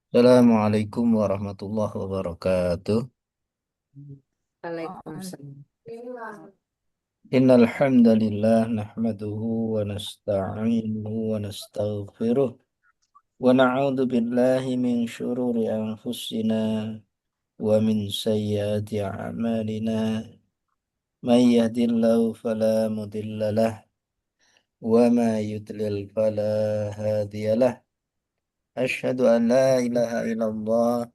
Assalamualaikum warahmatullahi wabarakatuh. Waalaikumsalam. Innal hamdalillah nahmaduhu wa nasta'inuhu wa nastaghfiruh wa na'udzu billahi min shururi anfusina wa min sayyiati a'malina. May yahdihillahu fala mudilla lah wa may yudlil fala hadiyalah. Asyhadu an la ilaha illallah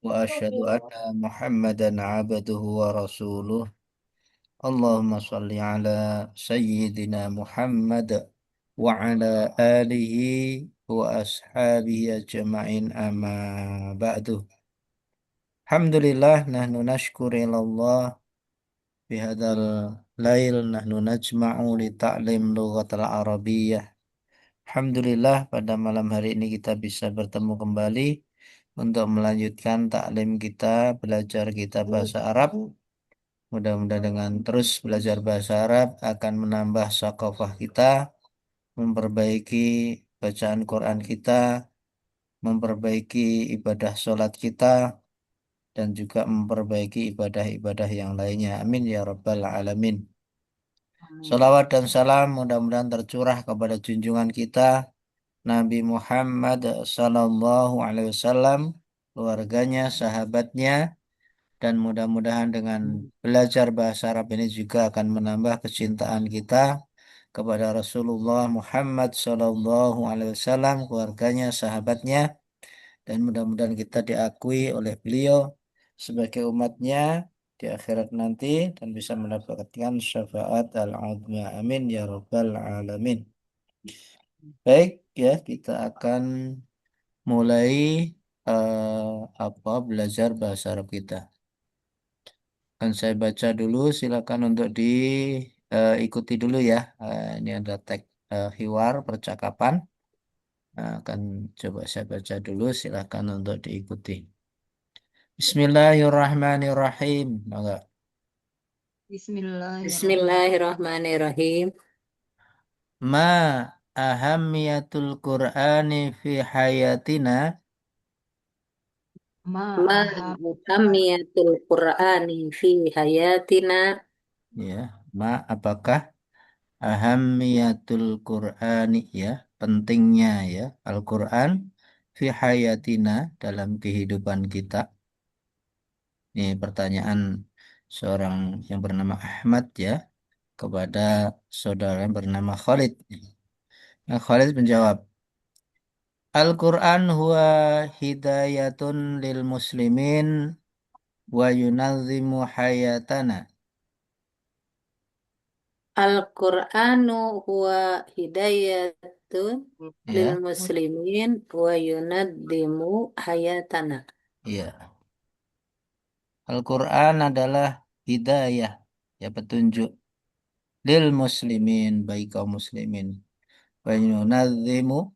wa asyhadu anna Muhammadan 'abduhu wa rasuluh. Allahumma salli ala Sayyidina Muhammad wa ala alihi wa ashabihi ajma'in amma ba'du. Alhamdulillah nahnu nashkurillallah bihadal lail nahnu najma'u li ta'lim lughatal arabiyyah. Alhamdulillah pada malam hari ini kita bisa bertemu kembali untuk melanjutkan taklim kita, belajar kita bahasa Arab. Mudah-mudahan dengan terus belajar bahasa Arab akan menambah sakofah kita, memperbaiki bacaan Quran kita, memperbaiki ibadah sholat kita, dan juga memperbaiki ibadah-ibadah yang lainnya. Amin ya Rabbal Alamin. Amin. Salawat dan salam mudah-mudahan tercurah kepada junjungan kita, Nabi Muhammad Sallallahu Alaihi Wasallam, keluarganya, sahabatnya, dan mudah-mudahan dengan belajar bahasa Arab ini juga akan menambah kecintaan kita kepada Rasulullah Muhammad Sallallahu Alaihi Wasallam, keluarganya, sahabatnya, dan mudah-mudahan kita diakui oleh beliau sebagai umatnya di akhirat nanti dan bisa mendapatkan syafaat al-azma. Amin ya rabbal alamin. Baik ya, kita akan mulai belajar bahasa Arab kita. Akan saya baca dulu, silakan untuk diikuti dulu ya. Ini ada teks hiwar percakapan. Akan coba saya baca dulu, silakan untuk diikuti. Bismillahirrahmanirrahim. Maka, Bismillahirrahmanirrahim. Bismillahirrahmanirrahim. ma ahammiyatul Qur'ani fi hayatina. Ma Ma'aham ahamiyatul Qur'ani fi hayatina. Ya, apakah ahammiyatul Qur'ani, ya, pentingnya ya Al-Qur'an fi hayatina, dalam kehidupan kita. Ini pertanyaan seorang yang bernama Ahmad ya kepada saudara yang bernama Khalid. Nah, Khalid menjawab, Al-Qur'an huwa hidayatun lil muslimin wa yunazimu hayatana. Al-Qur'anu huwa hidayatun lil Ya, muslimin wa yunaddimu hayatana. iya. Al-Qur'an adalah hidayah, ya, petunjuk lil muslimin, bagi kaum muslimin. Wa yunazimu,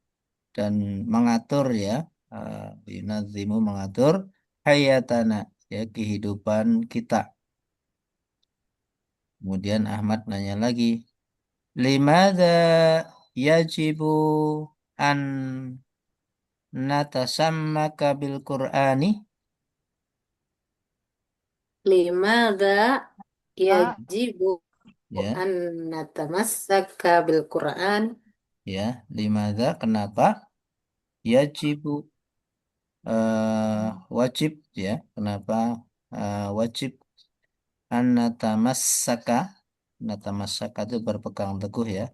dan mengatur ya, yunazimu, mengatur hayatana, ya, kehidupan kita. Kemudian Ahmad nanya lagi, limadza yajibu an natasammaka bil Qur'ani? Limadza yajibu Ya, an natamassaka bil Qur'an? ya, limadza, kenapa, yajibu, wajib, ya, kenapa wajib, an natamassaka, natamassaka itu berpegang teguh ya,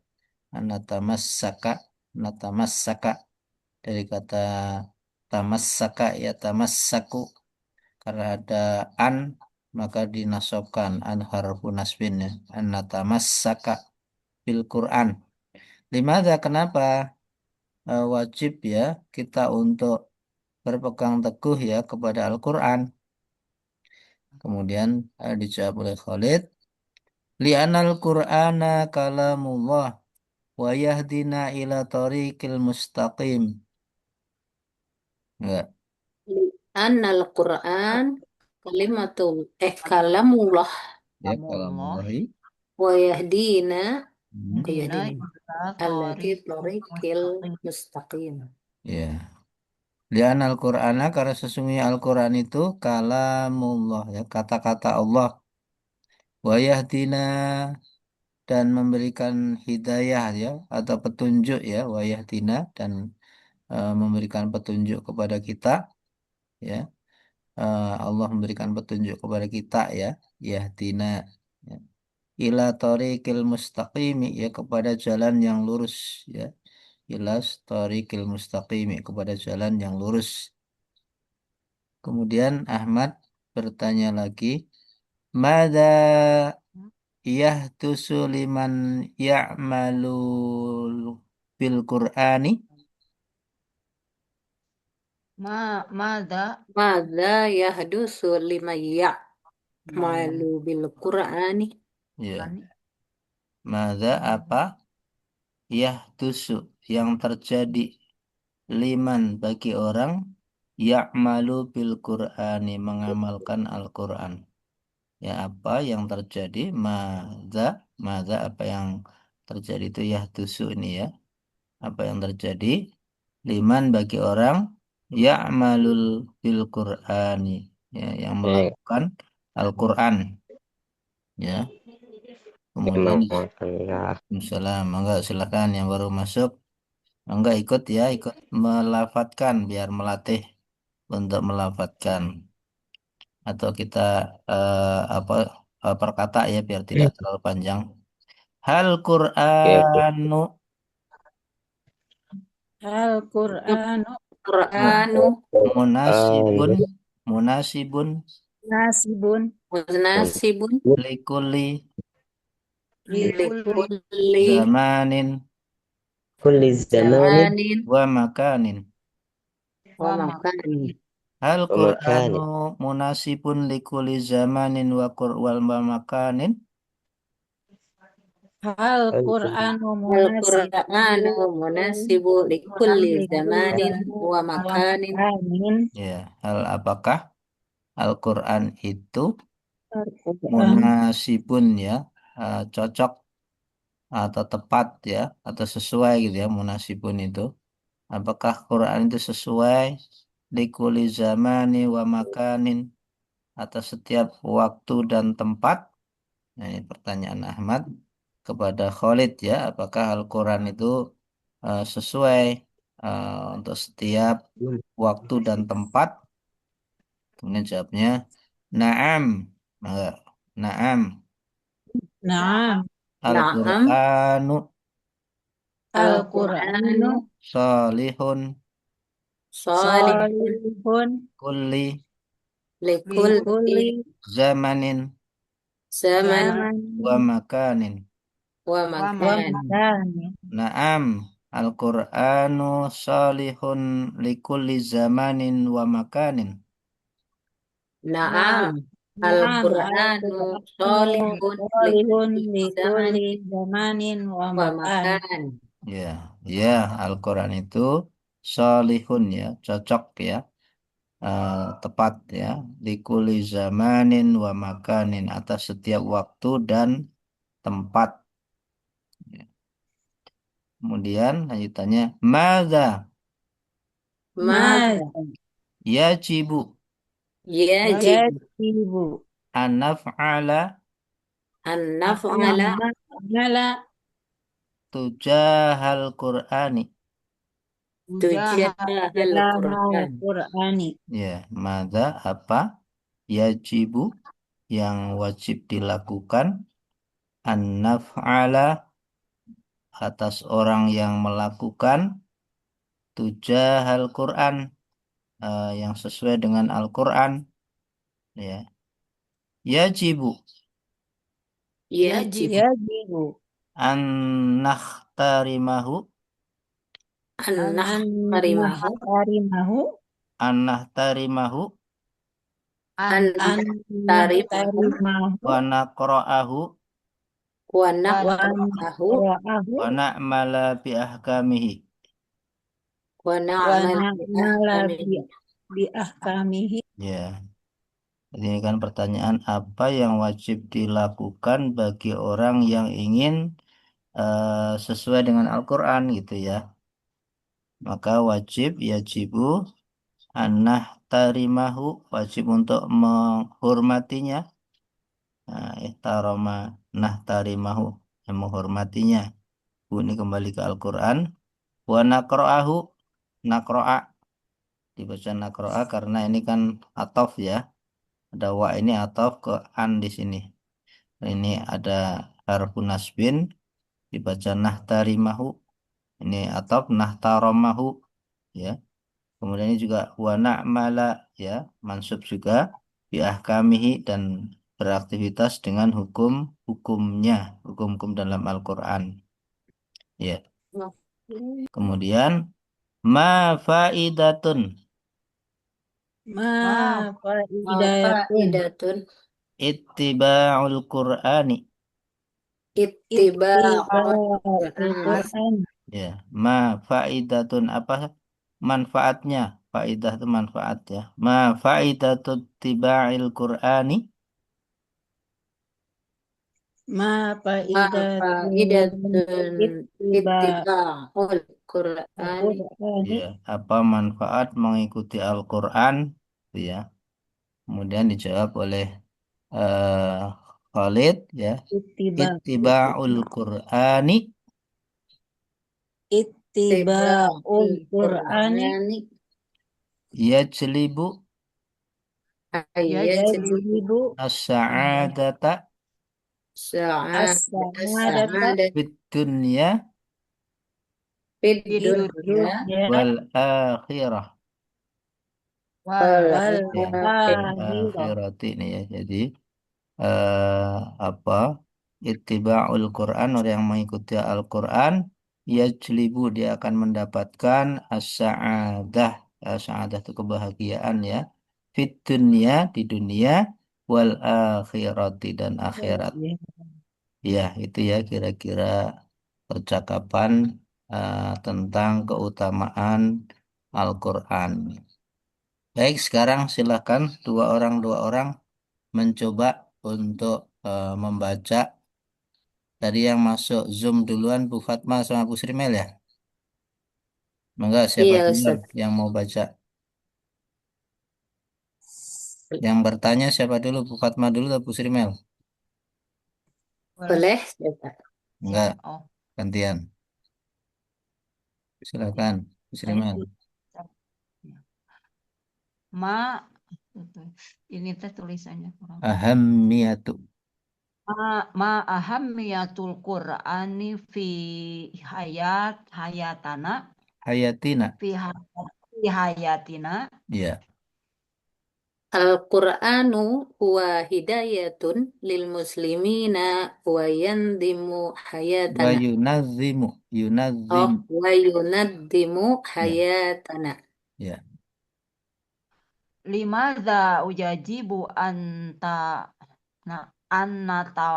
an natamassaka, natamassaka dari kata tamassaka, ya, tamassaku, karena ada an maka dinasobkan, an harfu nasbin ya, an natamassaka bil Quran. Limada, kenapa wajib ya kita untuk berpegang teguh ya kepada Al-Quran. Kemudian dijawab oleh Khalid, li'anal Qur'ana kalamullah wa yahdina ila tariqil mustaqim. Enggak, Annal Qur'an kalamullah ya, Allah kalamullahi. wa yahdina wa dina yahdina ila allati tariqil tariqil mustaqim. mustaqim. Ya. Lian Al-Qur'ana karena sesungguhnya Al-Qur'an itu kalamullah ya, kata-kata Allah. Wa yahdina dan memberikan hidayah ya atau petunjuk ya, wa yahdina dan memberikan petunjuk kepada kita ya. Allah memberikan petunjuk kepada kita ya, yahdina ya. Ila tariqil mustaqimi ya kepada jalan yang lurus ya. Ila tariqil mustaqimi kepada jalan yang lurus. Kemudian Ahmad bertanya lagi, Mada yahtusu liman ya'malu bil Qur'ani? Mada Mada yahdusu lima ya'malu bil Qur'ani. Ya, mada apa yahtusu yang terjadi liman bagi orang ya'malu bil Qur'ani mengamalkan Al-Qur'an. Ya, apa yang terjadi? Mada apa yang terjadi itu yahtusu ini ya. Apa yang terjadi? Liman bagi orang ya'malul bil Qur'ani ya, yang Ya, melakukan Al-Qur'an ya. Kemudian jazakallah. Waalaikumsalam. Enggak silakan yang baru masuk. Enggak ikut ya, ikut melafatkan biar melatih untuk melafatkan atau kita apa perkata ya biar tidak terlalu panjang. Hal Oke, oke. Qur'anu Al-Qur'anu Qur'anu munasibun munasibun nasibun munasibun likuli likulli likulli zamanin Kulli zamanin zamanin wa makanin. wa wa makanin. Hal wa Qur'anu makanin. munasibun likuli zamanin wal makanin. Al-Qur'anu Al-Qur'anu munasibun munasibu likulli likulli zamanin wa zamanin wa makanin. makanin. Ya, hal apakah Al-Quran itu Al-Qur'an munasibun ya, cocok atau tepat ya, atau sesuai gitu ya, munasibun itu. Apakah Quran itu sesuai likuli zamani wa makanin atas setiap waktu dan tempat? Nah, ini pertanyaan Ahmad kepada Khalid ya, apakah Al-Quran itu sesuai untuk setiap waktu dan tempat? Kemudian jawabnya, Naam. Enggak. Naam. Naam. Naam. Al-Qur'anu Al-Qur'anu Al-Qur'anu salihun salihun salihun kulli likulli likulli zamanin zamanin wa zamanin makanin. wa wa makanin. makanin. Naam. Al-Qur'anu salihun likulli zamanin wa makanin. Na- Naam. Naam, Al-Qur'anu Al-Qur'anu salihun salihun likulli likulli zamanin zamanin wa wa makan. makan. Ya, ya, Al-Quran itu salihun ya, cocok ya, tepat ya, likuli zamanin wa makanin atas setiap waktu dan tempat. Ya. Kemudian lanjutannya, Mada Mada Mada yajibu yajib yajibu an naf'ala an naf'ala na'mala tujahal Qur'ani. tujahal tujahal Qur'an. Qur'ani. Ya, Mada apa? Yajibu yang wajib dilakukan an naf'ala atas orang yang melakukan tujahal Quran yang sesuai dengan Al-Quran ya yajibu Yajib Yajibu an nahtarimahu an an nahtarimahu nahtarimahu an nahtarimahu an an nahtarimahu nahtarimahu wa naqra'ahu wa wa naqra'ahu naqra'ahu wa na'mala bi ahkamihi. wa wa na'mal bi na'mala ahkamihi. bi ahkamihi. Ya, jadi ini kan pertanyaan apa yang wajib dilakukan bagi orang yang ingin sesuai dengan Al-Quran gitu ya. Maka wajib yajibu Anah tarimahu, wajib untuk menghormatinya. Nah, ihtarama nah tarimahu, yang menghormatinya. Ini kembali ke Al-Quran. Wa nakro'ahu, nakro'a, dibaca nakro'a karena ini kan atof ya. Ada wa ini atof ke an di sini. Ini ada harfun nasbin, dibaca nahtarimahu. Ini atof nahtaramahu ya. Kemudian ini juga wa na'mala ya, mansub juga bi ahkamihi dan beraktivitas dengan hukum-hukumnya, hukum-hukum dalam Al-Qur'an. Ya. Kemudian ma faidatun Ma Ma faidatun. faidatun ittiba'ul Qur'ani. ittiba'ul Ittiba'ul Qur'an. Qur'an. Ya, ma faidatun apa manfaatnya? Faidah itu manfaat ya. Ma faidatut tiba'il Qur'ani. Ma Ma faidatun faidatun ittiba'ul ittiba'ul Qur'ani. Qur'ani. Ya, apa manfaat mengikuti Al-Qur'an? Itu ya. Kemudian dijawab oleh eh Khalid ya. Ittiba'ul Qur'ani Ittiba'ul Ittiba'ul Qur'ani. Qur'ani yajlibu yajlibu Yajlibu as-sa'adata as-sa'adata as-sa'adat fid dunya fid fid dunya dunya wal akhirah. wal wal Ya, wal akhirah. akhirati ini ya. Jadi apa? Ittiba'ul Quran, orang yang mengikuti Al-Quran, yajlibu, dia akan mendapatkan as-sa'adah. As-sa'adah itu kebahagiaan ya. Fit dunya, di dunia, wal akhirati, dan akhirat. Ya. Ya, itu ya kira-kira percakapan tentang keutamaan Al-Quran. Baik, sekarang silakan dua orang mencoba untuk membaca. Tadi yang masuk Zoom duluan Bu Fatma sama Bu Srimel ya. Mangga siapa iya duluan Ustaz. yang mau baca? Yang bertanya siapa dulu? Bu Fatma dulu atau Bu Srimel? Boleh. Boleh Ustaz. Enggak, Oh, gantian. ya. Silakan Bu Saya Srimel. ya. Ma ini teh tulisannya kurang. Ahammiyatu Ma ahammiyatul Qur'ani fi hayatana hayatina. fi hayatina. Ya. Al-Qur'anu huwa hidayatun lil muslimina wa yandimu Wa hayatana. yunazimu. Oh, Yunazim. wa yunaddimu Ya. hayatana. Ya. Limadza ujajibu nah anta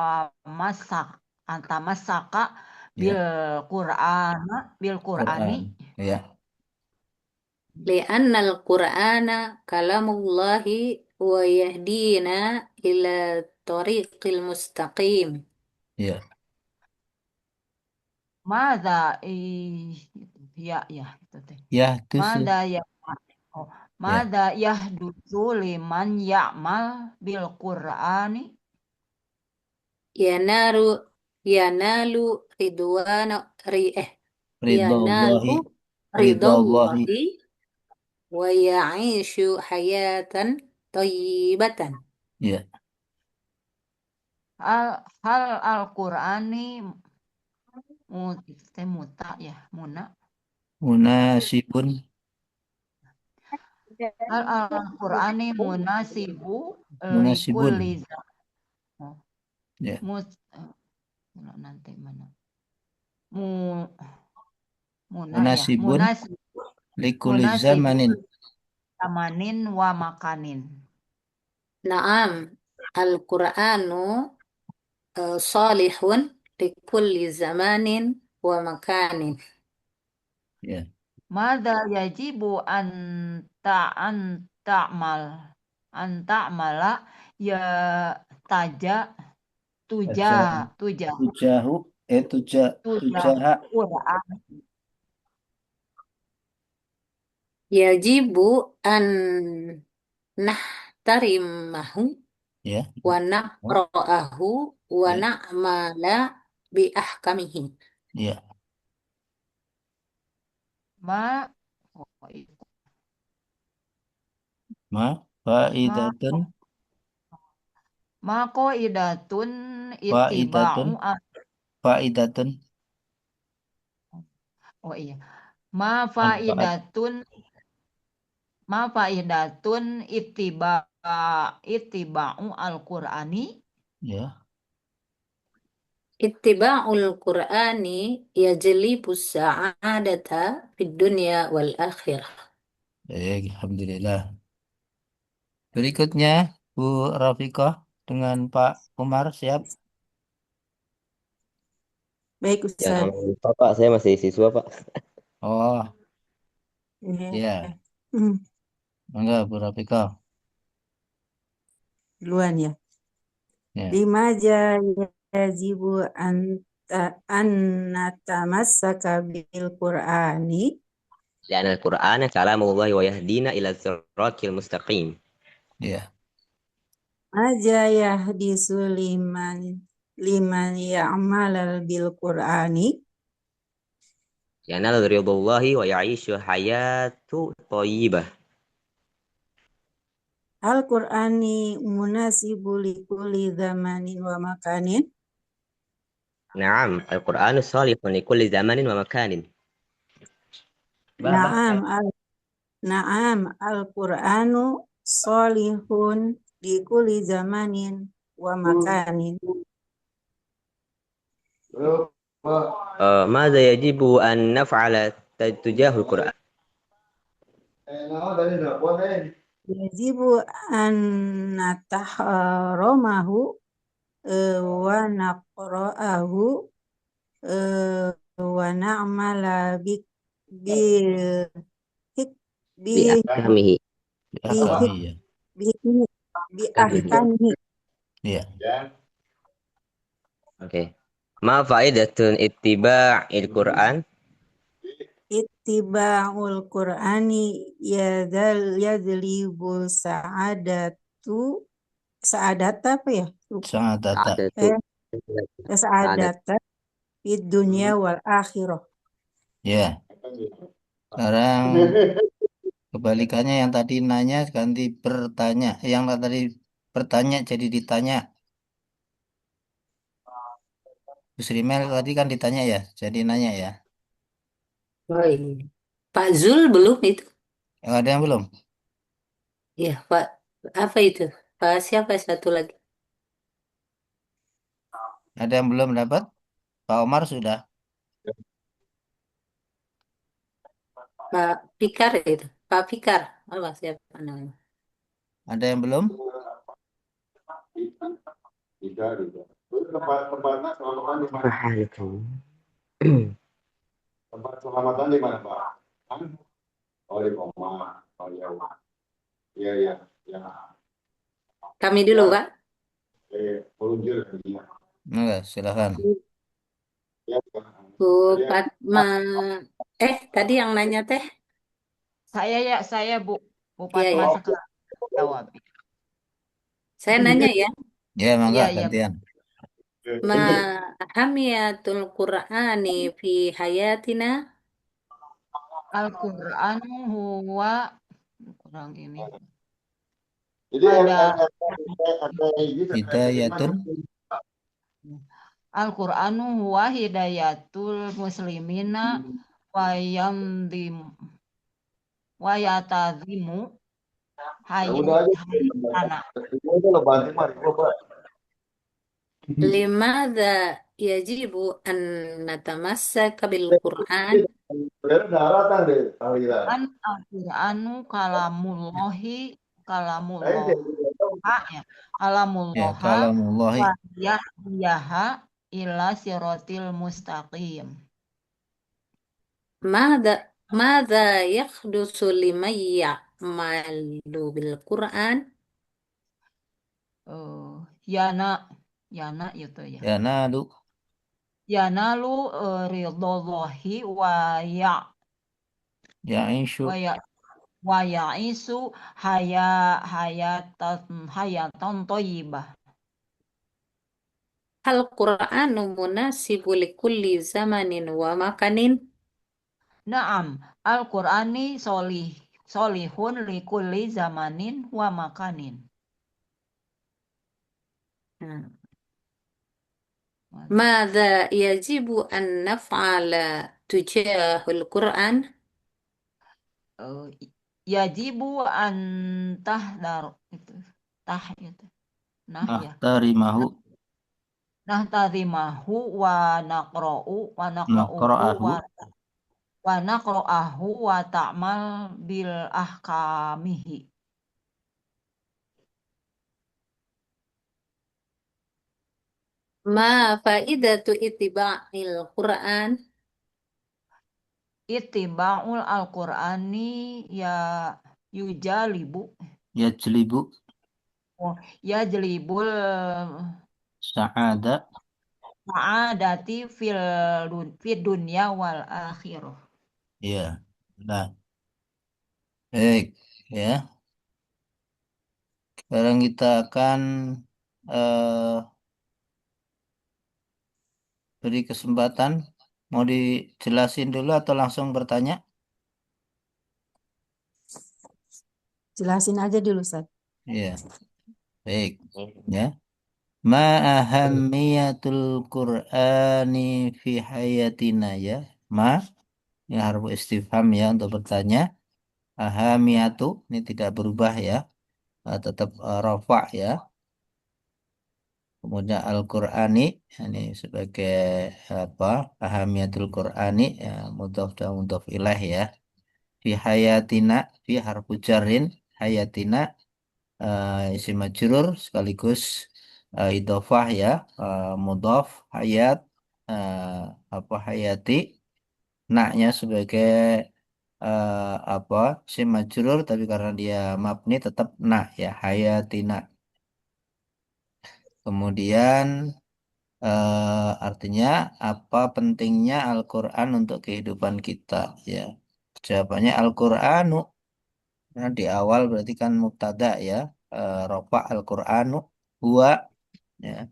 masak anta masaka bil Ya. Qur'an bil Qur'ani. Quran. Ya. Li'anna al-Qur'ana kalamullahi wa yahdina ila tariqil mustaqim. Ya. Madza ya ya itu teh. Ya, tusu. Madza ya oh, Ya. madza yahdusu liman ya'mal bil Qur'ani. Yanaru yanalu ridwana ri eh yanalu Ridallahi. Ridallahi. ridallahi wa ya'ishu hayatan thayyibatan. Ya. Hal Al-Qur'ani muta ya muna. Munasibun. Hal Al-Qur'ani munasibu Munasibun. likulli zaman. Ya. Mus nanti mana? Mu muna ya Munasibun likuli munasibu zamanin. zamanin wa makanin. Naam, Al-Qur'anu salihun likulli zamanin wa makanin. Ya. Mada yajibu an ta'mal an ta'mala ya taja tuja Baca tuja tujahu. tuja Tujaha. Quran yajibu an nahtarimahu Ya. wa naqra'ahu wa Ya. na'mala bi ahkamihi. Ya. Ma oh, Ma ma faidatun Maqaidatun faidatun ittiba'u faidatun oh iya. Ma manfaat. faidatun ittiba'u al-Qur'ani. Ya. Ittiba'ul Qur'ani yajlibus sa'adata fid dunya wal akhirah. Baik, alhamdulillah. Berikutnya Bu Rafiqah dengan Pak Umar siap? Baik, Jangan Ustaz. lupa Pak, saya masih siswa Pak. Oh, Iya. ya. Hmm, Enggak, Bu Rafiqah. Duluan ya. Ya. Lima yajibu an natamassaka bil Qur'ani. Dan Al-Quran kalamullah wa yahdina ila siratil mustaqim. Ya. Maja yahdisu liman ya'mal bil Qur'ani. Yanal ridallahi wa ya'ishu hayatu thayyibah. Al-Qur'ani munasibu likulli zamanin wa makanin. Naam, Al-Qur'anu salihun li kulli zamanin wa makanin. Naam Naam Al-Qur'anu solihun likulli zamanin wa makanin. Mada yajibu an naf'ala tujahul Qur'an? Yajibu an nataharamahu wa naqra'ahu wa na'mala bi bi hik- bi Bi ahkamihi. bi Kami hik- ya. bi bi Ahkamihi. ahkamihi. Ya. Oke. Ma faidatun ittiba'il Qur'an? Ittiba'ul Qur'ani yadlibu sa'adata apa ya? Sangat data. Sa'adatu. Sa'adata fid dunya wal akhirah. Ya. Sekarang kebalikannya yang tadi nanya ganti bertanya. Yang tadi bertanya jadi ditanya. Bu Srimel tadi kan ditanya ya, jadi nanya ya. Oh iya. Pak Zul belum itu? Ada yang belum? Ya, Pak. Apa itu? Pak siapa satu lagi? Ada yang belum dapat? Pak Omar sudah. Pak Fikar itu. Pak Fikar. Apa siapa namanya? Ada yang belum? Tempat selamatan di mana, Pak? Oh, di Koma. Oh, iya. Iya, iya. Ya. Kami dulu, Pak. Meluncur. Enggak, silakan. Ya, Bu Fatma. Tadi yang nanya teh? Saya Bu Iya, Fatma ya. sekarang jawab. Saya nanya ya. Ya, mangga Iya, gantian. Ma hamiyatul Qur'ani fi hayatina. Al-Qur'an huwa kurang ini. Jadi Ada Hidayatun. Al-Qur'anu huwa hidayatul muslimina wa yamdim wa yatazimu udah aja. hayatana. Itu lo banting mah, coba. Limadza yajibu an natamassaka bil Qur'an? Udah daratan deh, Alila. Kan Al-Qur'anu kalamullah ya. Ya, Kalamullah kalamullahi. wa yahdiyaha ila siratil mustaqim. Madza yakhdusu liman ya'malu bil Qur'an? Yana itu ya. Ya, nalu. Yanalu ridhallahi wa ya Ya, insyu. wa ya wa ya'isu hayatan thayyibah. Hal Qur'anu munasibu likulli zamanin wa makanin. Naam, Al-Qur'ani solihun likulli zamanin wa makanin. Nah, Mada yajibu an naf'ala tujahul Qur'an? Eh, Yajibu an tahdar itu itu. Nah ya. Nahtarimahu Nahtarimahu wa naqra'ahu naqra'ahu wa ta'mal bil ahkamihi. Ma faidatu ittiba'il Qur'an? Ittiba'ul Al-Qur'ani ya yujalibu yajlibu oh, yajlibul sa'ada. sa'adati fid dunya wal akhirah. Ya. Nah, baik ya. Sekarang kita akan eh, beri kesempatan. Mau dijelasin dulu atau langsung bertanya? Jelasin aja dulu, Ustaz. Ya, baik ya. Ma ahammiyatul Qur'ani fi hayatina ya. Ma ini harfu istifham ya untuk bertanya. Ahamiyatu ini tidak berubah ya. Tetap rafa ya. Kemudian Al-Qur'ani ini sebagai apa? Ahamiyatul Qur'ani ya, mudhaf dan mudhaf ilaih ya. Fi hayatina fi harfu jarrin hayatina isim majrur sekaligus idhofah ya, mudhaf hayat, eh, apa hayati, naknya sebagai apa isim majrur tapi karena dia mabni tetap nak ya hayatina. Kemudian artinya apa pentingnya Al-Quran untuk kehidupan kita ya. Jawabannya Al-Quranu. Nah, di awal berarti kan mubtada ya. Rofa Al-Quranu huwa ya.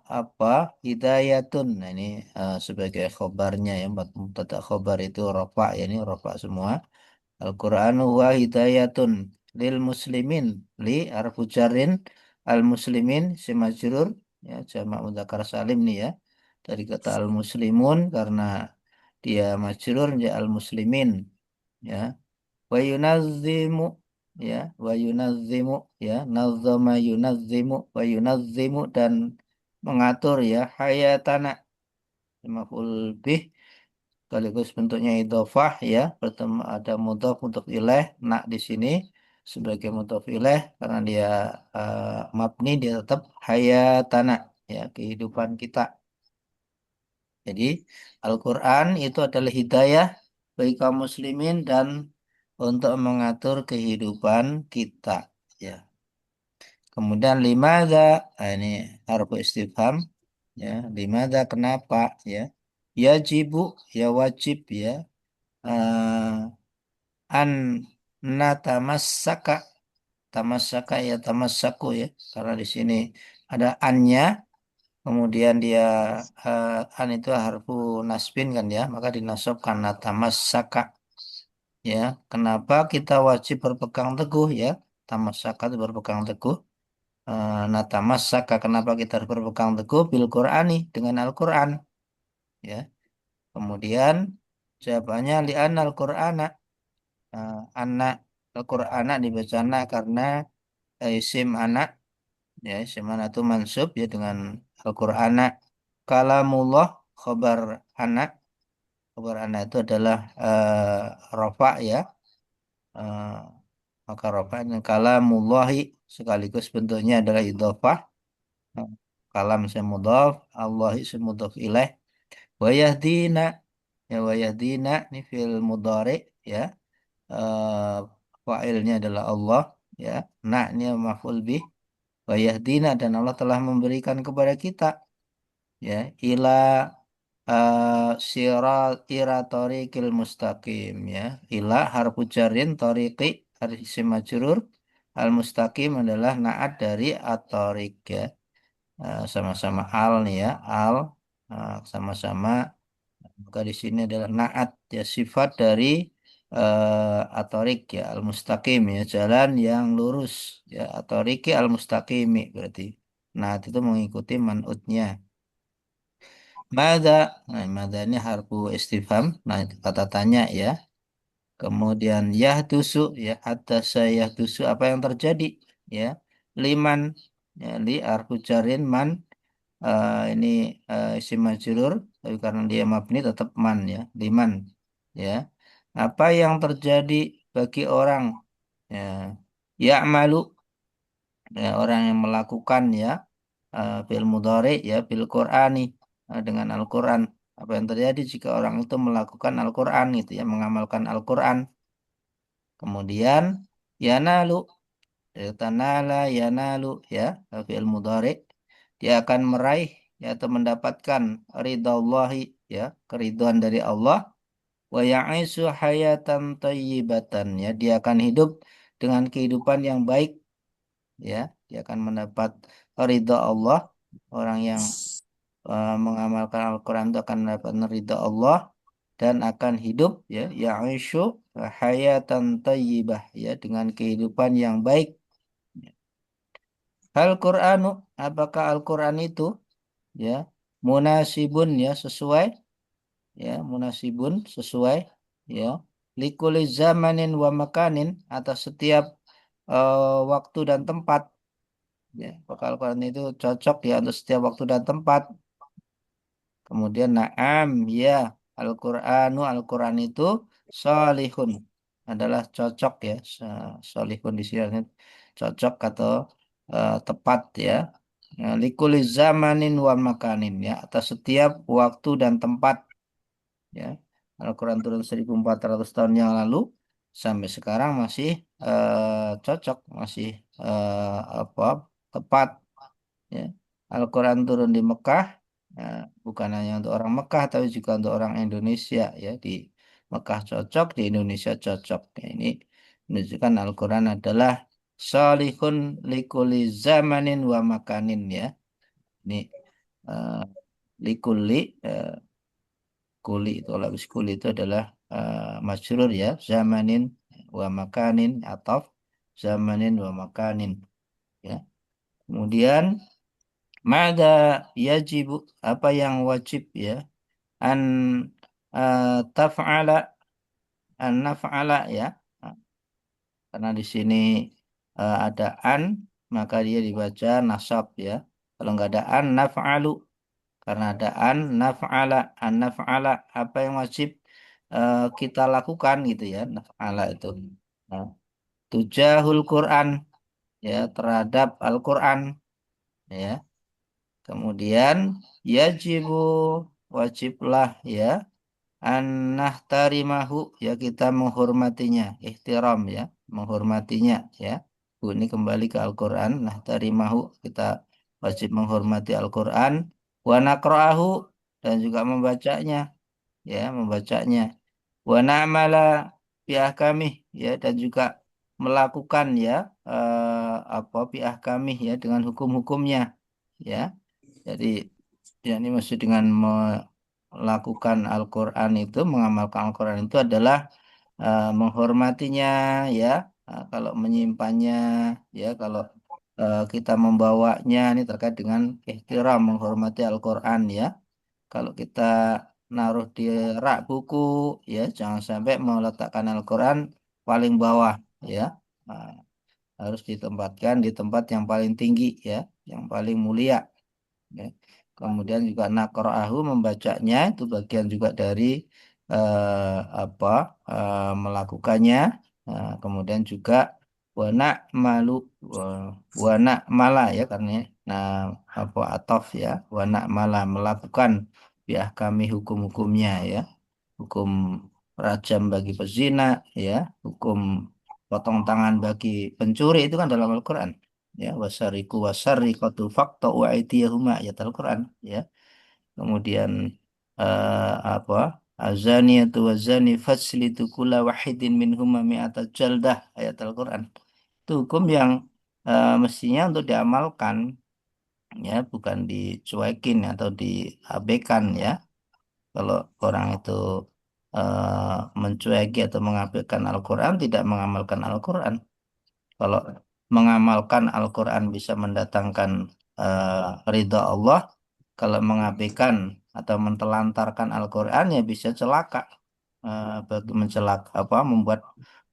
Apa hidayatun. Nah, ini sebagai khobarnya ya. Mubtada khobar itu rofa ya, ini rofa semua. Al-Quranu huwa hidayatun lil muslimin. Li harfu jarrin al muslimin si majrur ya, jamak mudzakkar salim nih ya. Dari kata al muslimun karena dia majrur ya al muslimin ya. Wa yunazzimu ya, wa yunazzimu ya, nazzama yunazzimu wa yunazzimu dan mengatur ya hayatana maf'ul bih sekaligus bentuknya idhofah ya, bertemu ada mudhof untuk ilaih nak di sini sebagai mudhof ilaih karena dia mabni dia tetap hayatana ya, kehidupan kita. Jadi Al-Quran itu adalah hidayah bagi kaum muslimin dan untuk mengatur kehidupan kita ya. Kemudian limada, ini harfu istifham ya. Limada kenapa ya? Yajibu ya wajib ya. An natamassaka tamassaka ya tamassaku ya. Karena di sini ada annya, kemudian dia an itu harfu nasbin kan ya, maka dinasabkan natamassaka. Ya, kenapa kita wajib berpegang teguh ya? Tamassaka itu berpegang teguh. Natamassaka kenapa kita harus berpegang teguh bil Qur'ani dengan Al-Qur'an ya. Kemudian jawabannya li'anna Al-Qur'ana anak Al-Qur'ana dibaca anak karena isim anak ya, isim anak itu mansub ya dengan Al-Qur'ana. Kalamullah khabar anak. Khabar anak itu adalah rafa ya. Eh, maka rofa'nya kalamullahi sekaligus bentuknya adalah idhofah. Eh, Kalam saya mudhaf, Allah isim mudhaf ilaih. Wa yahdina ya, wa yahdina ini fi'il mudhari ya. Eh, Fa'ilnya adalah Allah ya. Nah ini maf'ul bih. Wa yahdina dan Allah telah memberikan kepada kita ya ila ila tariqil mustaqim ya. Ila harfu jarin tariqi harf isim majrur, al mustaqim adalah naat dari at-tariq ya. Sama-sama al nih ya, al sama-sama, maka di sini adalah naat ya, sifat dari at-tariq ya, al mustaqim ya, jalan yang lurus ya, at-tariqi al mustaqimi berarti. Naat itu mengikuti man'utnya. Mada, nah, mada ini harfu istifham, nah itu kata tanya ya. Kemudian yahdusu ya, atas yahdusu apa yang terjadi ya. Liman ya, li harfu jarin man, ini isim majrur, tapi karena dia mabni tetap man ya, liman ya. Apa yang terjadi bagi orang ya, ya'malu ya, orang yang melakukan ya, bil mudhari ya, bil Qur'ani, dengan Al-Qur'an. Apa yang terjadi jika orang itu melakukan Al-Qur'an gitu ya, mengamalkan Al-Qur'an. Kemudian yanalu, tanala yanalu ya, fi'il mudhari, dia akan meraih ya, atau mendapatkan ridhallahi ya, keriduan dari Allah, wa ya'isu hayatan thayyibatan ya, dia akan hidup dengan kehidupan yang baik ya, dia akan mendapat ridha Allah. Orang yang mengamalkan Al-Quran itu akan mendapat ridha Allah dan akan hidup ya, ya'ishu hayatan thayyibah ya, dengan kehidupan yang baik. Hal Qur'anu, apakah Al-Quran itu ya, munasibun ya, sesuai ya, munasibun sesuai ya, likuli zamanin wa makanin, atas setiap waktu dan tempat ya, apakah Al-Quran itu cocok ya untuk setiap waktu dan tempat. Kemudian na'am ya, Al-Quran itu solihun, adalah cocok ya. Solihun di sini artinya cocok atau tepat ya. Likuli zamanin wa makanin ya, atas setiap waktu dan tempat ya. Al-Quran turun 1400 tahun yang lalu sampai sekarang masih cocok, masih apa, tepat ya. Al-Quran turun di Mekah, ya, bukan hanya untuk orang Mekah tapi juga untuk orang Indonesia ya. Di Mekah cocok, di Indonesia cocok ya. Ini menunjukkan Al-Quran adalah salihun likuli zamanin wa makanin ya. Ini eh, likuli, kuli itu, labis kuli itu adalah majrur ya, zamanin wa makanin, ataf zamanin wa makanin ya. Kemudian mada yajibu, apa yang wajib ya, an taf'ala, an naf'ala ya. Nah, karena di sini ada an, maka dia dibaca nasab ya. Kalau nggak ada an, naf'alu. Karena ada an naf'ala, apa yang wajib kita lakukan gitu ya, naf'ala itu. Nah, tujahul Quran ya, terhadap Al-Quran ya. Kemudian yajibu, wajiblah ya, an nahtarimahu ya, kita menghormatinya, ihtiram ya, menghormatinya ya. Ini kembali ke Al-Quran, nahtarimahu, kita wajib menghormati Al-Quran, wa naqra'ahu, dan juga membacanya ya, membacanya, wa na'mala bi ahkamih ya, dan juga melakukan ya, apa, bi ahkamih ya, dengan hukum-hukumnya ya. Jadi ya, ini maksud dengan melakukan Al-Quran itu, mengamalkan Al-Quran itu adalah menghormatinya ya. Kalau menyimpannya ya, kalau kita membawanya, ini terkait dengan ihtiram, menghormati Al-Quran ya. Kalau kita naruh di rak buku ya, jangan sampai meletakkan Al-Quran paling bawah ya. Nah, harus ditempatkan di tempat yang paling tinggi ya, yang paling mulia ya. Kemudian juga naqra'ahu, membacanya, itu bagian juga dari apa, melakukannya. Kemudian juga wana malu, wana mala ya, karena nah, apa, atof ya, wana mala, melakukan biah kami hukum-hukumnya ya, hukum rajam bagi pezina ya, hukum potong tangan bagi pencuri, itu kan dalam Al-Quran ya, wasariku wasariqatu faqta'u aydiyahuma, ayat Al-Quran ya. Kemudian apa azaniyatu wazani fajlidu kulla wahidin minhuma mi'ata jaldah, ayat Al-Quran. Itu hukum yang mestinya untuk diamalkan, ya, bukan dicuekin atau diabaikan, ya. Kalau orang itu mencueki atau mengabaikan Al-Quran, tidak mengamalkan Al-Quran. Kalau mengamalkan Al-Quran bisa mendatangkan ridha Allah, kalau mengabaikan atau mentelantarkan Al-Quran ya bisa celaka. Bagi mencelak apa membuat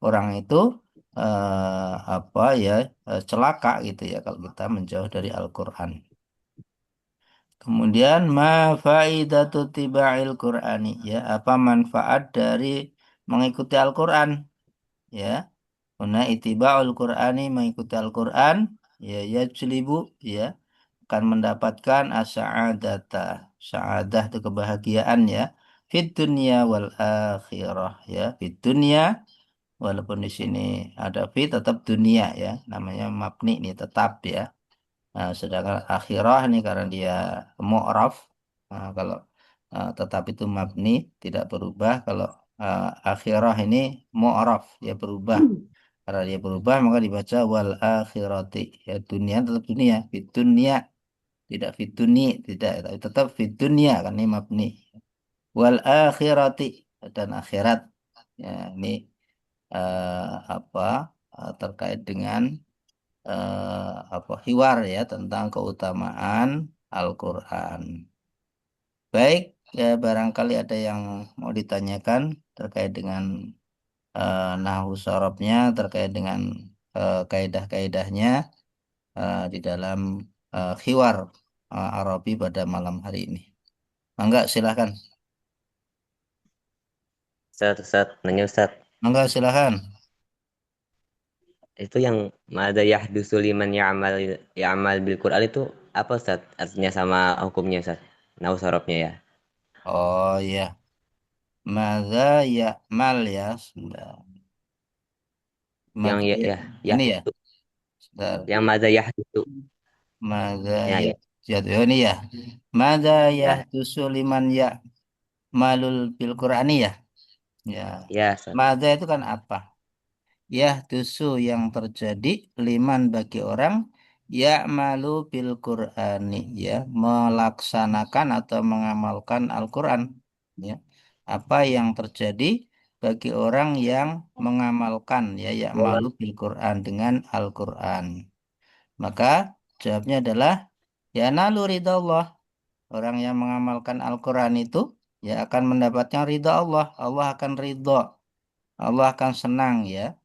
orang itu apa ya celaka gitu ya kalau kita menjauh dari Al-Quran. Kemudian ma faidatu tiba'il Qur'ani, ya, apa manfaat dari mengikuti Al-Qur'an, ya. Una itiba'ul Qur'ani, mengikuti Al-Qur'an, ya, yajlibu, ya, akan mendapatkan as-sa'adata, sa'adah itu kebahagiaan, ya, fid dunya wal akhirah, ya, fid dunya, walaupun di sini ada fi tetap dunia, ya, namanya mabni ini tetap, ya. Nah, sedangkan akhirah ini karena dia mu'raf, kalau tetap itu mabni tidak berubah. Kalau akhirah ini mu'raf, ya, berubah. Karena dia berubah maka dibaca wal akhirati, ya, dunia tetap dunia, fit dunia, tidak fit duni, tidak, tapi tetap fit dunia kan ini mabni. Wal akhirati, dan akhirat, ya, ini apa terkait dengan apa hiwar, ya, tentang keutamaan Al-Qur'an. Baik, ya, barangkali ada yang mau ditanyakan terkait dengan nahwu syorobnya, terkait dengan kaidah-kaidahnya di dalam hiwar Arabi pada malam hari ini. Mangga silahkan. Ustaz, nanya Ustaz. Mangga silahkan. Itu yang mada yahdusu liman ya'mal bil Qur'an itu apa Ustaz? Artinya sama hukumnya Ustaz. Nahu sorobnya ya. Oh ya, Maza ya mal, ya, sudah. Yang Maza ya ini, ya, yahdusu. sudah. Yang mada yahdusu. Maza Ya ya ya. jatuh ini, ya. Maza ya Ya. tusuliman ya malul bil Qur'ani, ya. Ya. Ya Ustaz. Maza itu kan apa? Ya tusu yang terjadi liman bagi orang ya malu bil Qur'ani, ya, melaksanakan atau mengamalkan Al-Qur'an, ya. Apa yang terjadi bagi orang yang mengamalkan, ya, ya malu bil Qur'an, dengan Al-Qur'an. Maka jawabnya adalah ya nalu ridha Allah. Orang yang mengamalkan Al-Quran itu ya akan mendapatkan ridha Allah. Allah akan ridha. Allah akan senang, ya.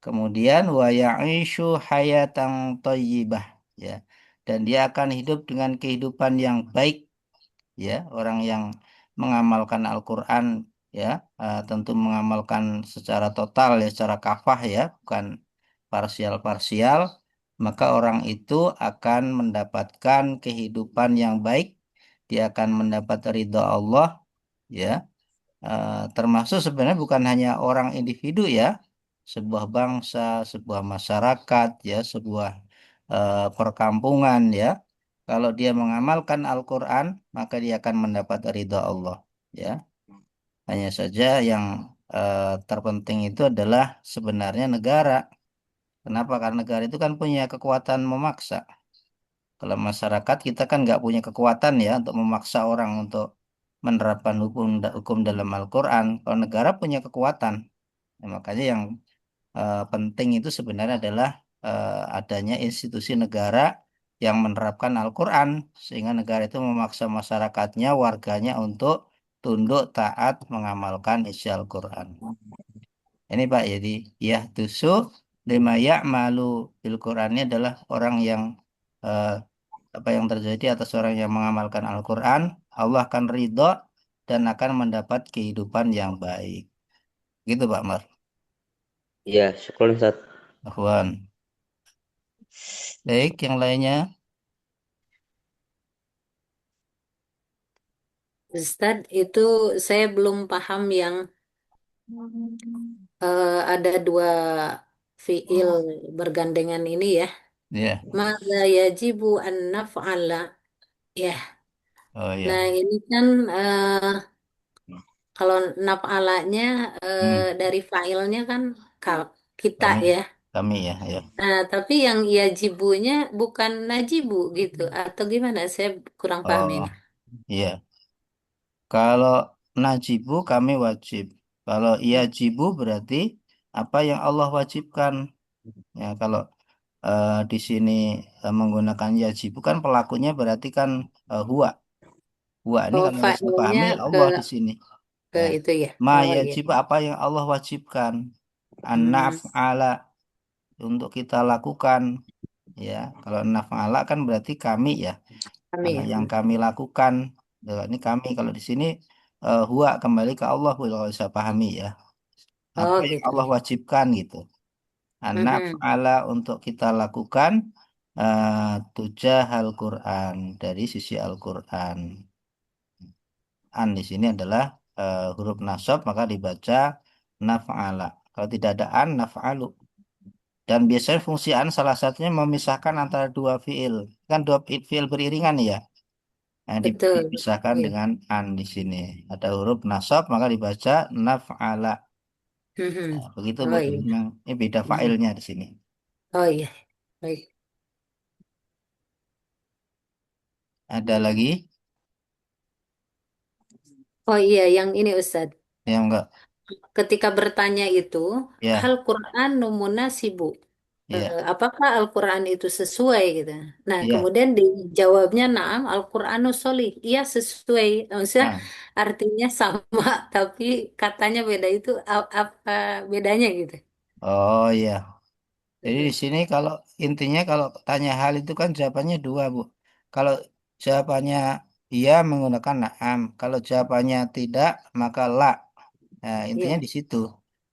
Kemudian wa ya'ishu hayatan thayyibah, ya. Dan dia akan hidup dengan kehidupan yang baik, ya. Orang yang mengamalkan Al-Quran, ya, tentu mengamalkan secara total, ya, secara kafah, ya, bukan parsial-parsial, maka orang itu akan mendapatkan kehidupan yang baik, dia akan mendapat ridha Allah, ya. Termasuk sebenarnya bukan hanya orang individu, ya, sebuah bangsa, sebuah masyarakat, ya, sebuah perkampungan, ya. Kalau dia mengamalkan Al-Quran, maka dia akan mendapat ridha Allah, ya. Hanya saja yang terpenting itu adalah sebenarnya negara. Kenapa? Karena negara itu kan punya kekuatan memaksa. Kalau masyarakat kita kan nggak punya kekuatan, ya, untuk memaksa orang untuk menerapkan hukum dalam Al-Quran. Kalau negara punya kekuatan. Nah, makanya yang penting itu sebenarnya adalah adanya institusi negara yang menerapkan Al-Quran, sehingga negara itu memaksa masyarakatnya, warganya untuk tunduk taat mengamalkan isi Al-Quran. Ini Pak, jadi ya tusu lima malu bil Quran ini adalah orang yang eh, apa yang terjadi atas orang yang mengamalkan Al-Quran, Allah akan ridho dan akan mendapat kehidupan yang baik. Gitu Pak Mar. Ya, syukur Ustaz. Afwan. Baik, yang lainnya. Ustadz, itu saya belum paham yang ada dua fiil bergandengan ini ya. Ya, Maka yajibu an naf'ala. Ya, Oh ya. Nah, ini kan kalau naf'alanya Hmm. dari failnya kan kita Kami, ya. kami ya, ya. Nah, tapi yang yajibunya bukan najibu gitu. Atau gimana? Saya kurang paham Oh, ini. iya. Kalau najibu kami wajib. Kalau yajibu berarti apa yang Allah wajibkan. Ya, kalau di sini menggunakan yajibu kan pelakunya berarti kan huwa. Huwa ini Oh, kalau saya failnya pahami ya ke Allah di sini. ke Ya. itu ya. Ma Oh iya. yajib apa yang Allah wajibkan. Hmm, An-naf'ala untuk kita lakukan. Ya, kalau naf'ala kan berarti kami ya. kami ya. Yang kami lakukan. Ini kami kalau di sini huwa kembali ke Allah Bu, kalau saya pahami ya. Oh Apa yang gitu. Allah wajibkan gitu. Mhm. Naf'ala untuk kita lakukan tujah Al-Quran dari sisi Al-Quran. An di sini adalah huruf nasab maka dibaca naf'ala. Kalau tidak ada an naf'alu. Dan biasanya fungsi an salah satunya memisahkan antara dua fiil. Kan dua fiil beriringan ya. Nah, Betul. dipisahkan Iya. dengan an di sini. Ada huruf nasab maka dibaca naf'ala. Mhm. Nah, begitu Bu. Oh Jadi iya. memang ini beda Mhm. failnya di sini. Oh iya. Baik. Ada lagi Oh iya, yang ini Ustadz. yang enggak? Ketika bertanya itu, hal Ya, Quran numuna sibu. ya, Apakah Al-Quran itu sesuai gitu? Nah, ya. kemudian dijawabnya, naam, Al-Quranu sholih. Iya sesuai. Maksudnya Nah, artinya sama, tapi katanya beda itu apa bedanya gitu? oh ya. Jadi di Mhm. sini kalau intinya kalau tanya hal itu kan jawabannya dua, Bu. Kalau jawabannya iya menggunakan na'am. Kalau jawabannya tidak, maka la. Nah, intinya Iya. di situ.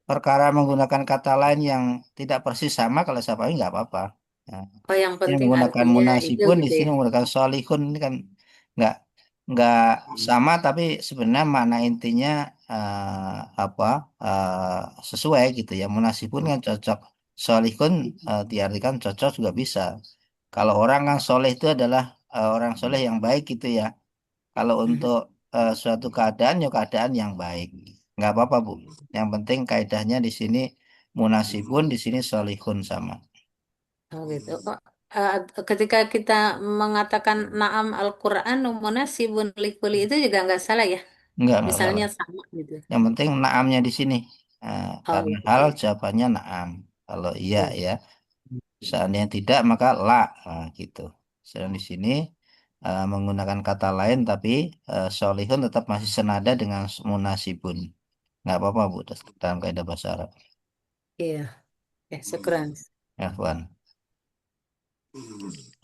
Perkara menggunakan kata lain yang tidak persis sama kalau siapa ini nggak apa-apa. Nah, Oh, yang ini penting menggunakan artinya itu munasibun, di gitu sini ya. menggunakan solihun ini kan nggak nggak sama, tapi sebenarnya makna intinya apa sesuai gitu ya. Munasibun kan cocok, solihun diartikan cocok juga bisa. Kalau orang kan soleh itu adalah orang soleh yang baik gitu ya. Kalau Mhm. untuk suatu keadaan ya keadaan yang baik. Nggak apa-apa, Bu. Yang penting kaidahnya di sini munasibun, di sini solihun sama. Oh gitu. Oh, eh, ketika kita mengatakan naam Al-Qur'an munasibun likuli itu juga nggak salah ya. Nggak Misalnya salah. sama gitu. Yang penting naamnya di sini. Oh Karena gitu hal ya. jawabannya naam. Kalau iya Oh, ya. Seandainya tidak maka la. Gitu. Sedang di sini menggunakan kata lain tapi solihun tetap masih senada dengan munasibun. Nggak apa-apa Bu dalam kaidah bahasa Arab. iya. Ya, syukran. Ya, Fuan.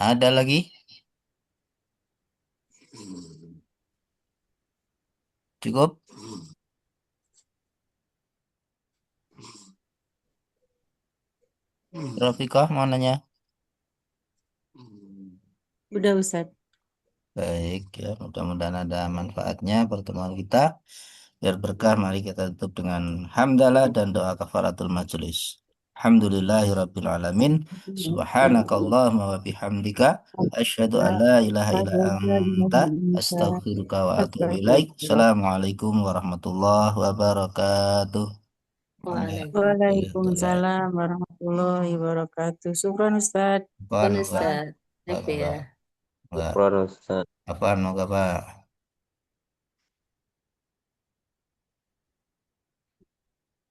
Ada lagi? Cukup? Rafiqah mau nanya? Udah Ustadz. Baik ya, mudah-mudahan ada manfaatnya pertemuan kita. Biar berkah, mari kita tutup dengan hamdalah dan doa kafaratul majelis. Alhamdulillahirabbil alamin. Subhanakallahumma wa bihamdika asyhadu an la ilaha illa anta astaghfiruka wa atubu ilaik. Assalamualaikum warahmatullahi wabarakatuh. Alhamdulillah. Waalaikumsalam warahmatullahi wabarakatuh. Syukran Ustadz. Apaan, Kan Pak? Ustaz. Pak, Oke ya. Pak. Syukron Ustaz. Apaan, Pak?